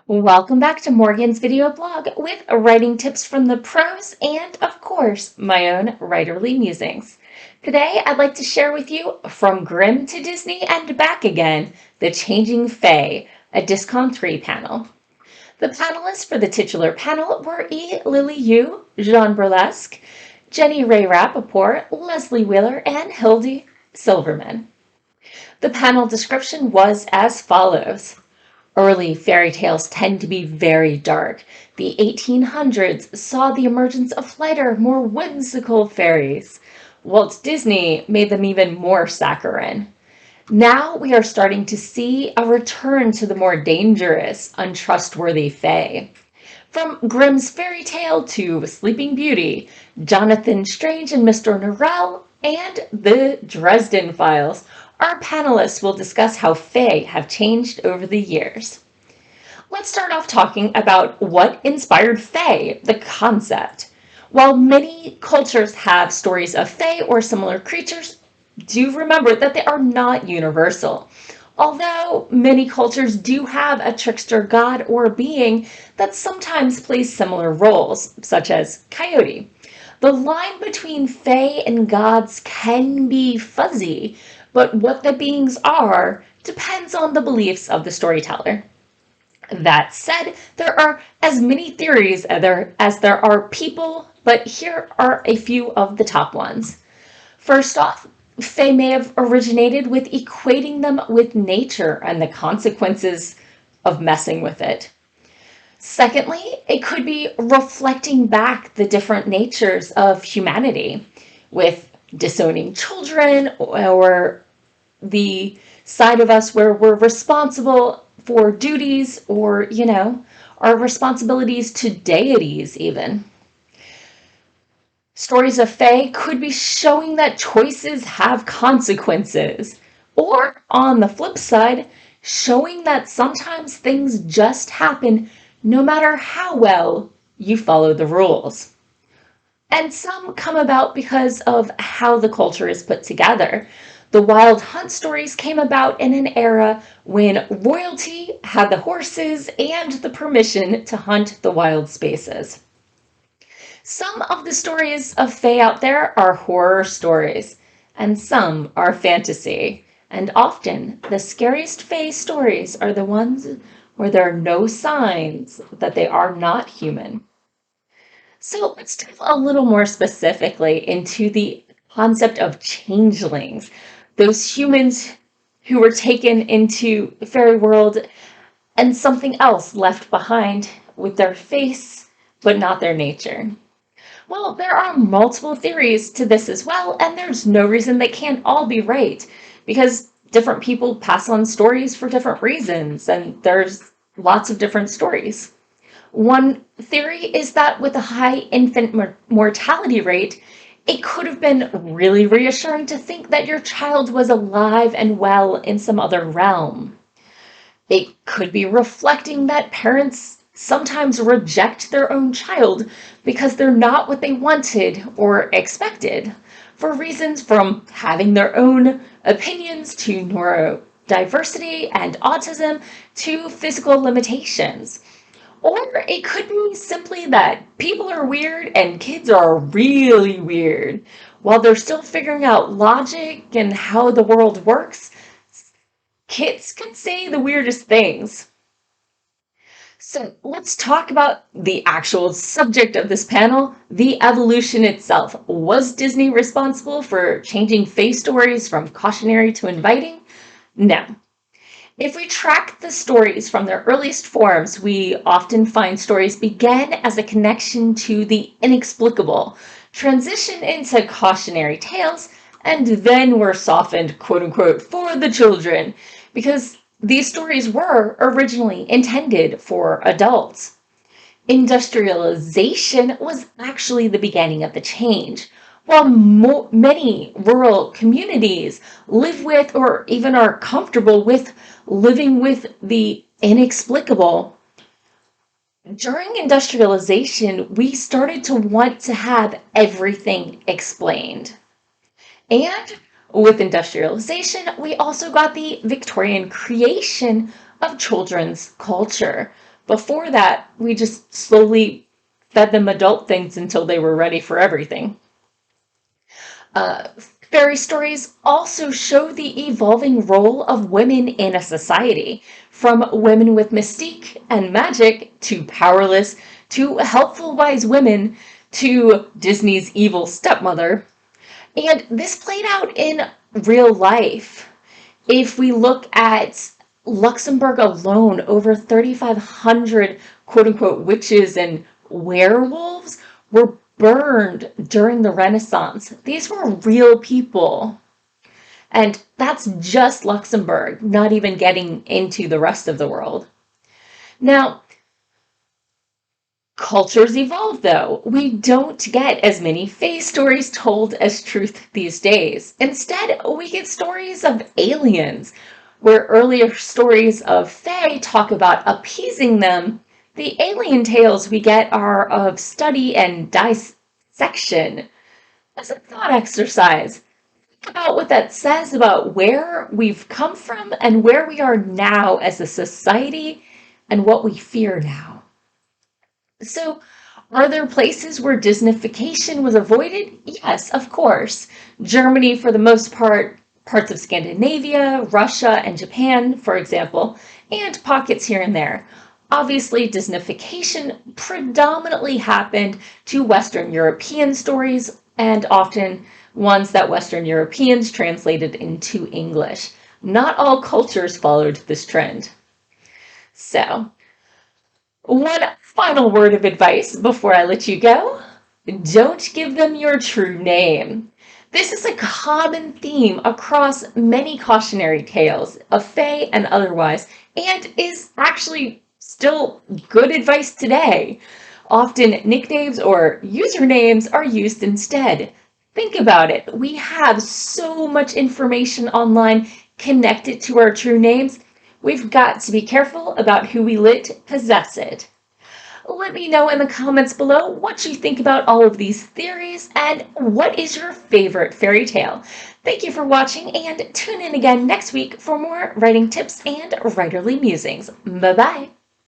Welcome back to Morgan's video blog with writing tips from the pros and, of course, my own writerly musings. Today, I'd like to share with you From Grimm to Disney and Back Again, The Changing Fae, a DisConIII panel. The panelists for the titular panel were E. Lily Yu, Jean Burlesque, Jenny Ray Rappaport, Leslie Wheeler, and Hildy Silverman. The panel description was as follows. Early fairy tales tend to be very dark. The 1800s saw the emergence of lighter, more whimsical fairies. Walt Disney made them even more saccharine. Now we are starting to see a return to the more dangerous, untrustworthy fae. From Grimm's fairy tale to Sleeping Beauty, Jonathan Strange and Mr. Norrell, and the Dresden Files, our panelists will discuss how fae have changed over the years. Let's start off talking about what inspired fae, the concept. While many cultures have stories of fae or similar creatures, do remember that they are not universal. Although many cultures do have a trickster god or being that sometimes plays similar roles, such as Coyote. The line between fae and gods can be fuzzy, but what the beings are depends on the beliefs of the storyteller. That said, there are as many theories as there are people, but here are a few of the top ones. First off, fae may have originated with equating them with nature and the consequences of messing with it. Secondly, it could be reflecting back the different natures of humanity with disowning children or the side of us where we're responsible for duties or, our responsibilities to deities even. Stories of fae could be showing that choices have consequences. Or, on the flip side, showing that sometimes things just happen no matter how well you follow the rules. And some come about because of how the culture is put together. The Wild Hunt stories came about in an era when royalty had the horses and the permission to hunt the wild spaces. Some of the stories of fae out there are horror stories, and some are fantasy. And often, the scariest fae stories are the ones where there are no signs that they are not human. So let's delve a little more specifically into the concept of changelings, those humans who were taken into the fairy world and something else left behind with their face, but not their nature. Well, there are multiple theories to this as well, and there's no reason they can't all be right, because different people pass on stories for different reasons, and there's lots of different stories. One theory is that with a high infant mortality rate, it could have been really reassuring to think that your child was alive and well in some other realm. It could be reflecting that parents sometimes reject their own child because they're not what they wanted or expected, for reasons from having their own opinions to neurodiversity and autism to physical limitations. Or it could be simply that people are weird and kids are really weird. While they're still figuring out logic and how the world works, kids can say the weirdest things. So let's talk about the actual subject of this panel, the evolution itself. Was Disney responsible for changing fae stories from cautionary to inviting? No. If we track the stories from their earliest forms, we often find stories began as a connection to the inexplicable, transition into cautionary tales, and then were softened, quote unquote, for the children, because these stories were originally intended for adults. Industrialization was actually the beginning of the change. While many rural communities live with or even are comfortable with living with the inexplicable, during industrialization, we started to want to have everything explained. And with industrialization, we also got the Victorian creation of children's culture. Before that, we just slowly fed them adult things until they were ready for everything. Uh, Fairy stories also show the evolving role of women in a society, from women with mystique and magic to powerless to helpful wise women to Disney's evil stepmother. And this played out in real life. If we look at Luxembourg alone, over 3,500 quote unquote witches and werewolves were burned during the Renaissance. These were real people. And that's just Luxembourg, not even getting into the rest of the world. Now, cultures evolve though. We don't get as many fae stories told as truth these days. Instead, we get stories of aliens, where earlier stories of fae talk about appeasing them. The alien tales we get are of study and dissection. As a thought exercise, think about what that says about where we've come from and where we are now as a society and what we fear now. So, are there places where Disneyfication was avoided? Yes, of course. Germany, for the most part, parts of Scandinavia, Russia, and Japan, for example, and pockets here and there. Obviously, Disneyfication predominantly happened to Western European stories, and often ones that Western Europeans translated into English. Not all cultures followed this trend. So, one final word of advice before I let you go. Don't give them your true name. This is a common theme across many cautionary tales, of fae and otherwise, and is actually still good advice today. Often nicknames or usernames are used instead. Think about it. We have so much information online connected to our true names. We've got to be careful about who we let possess it. Let me know in the comments below what you think about all of these theories and what is your favorite fairy tale. Thank you for watching and tune in again next week for more writing tips and writerly musings. Bye bye.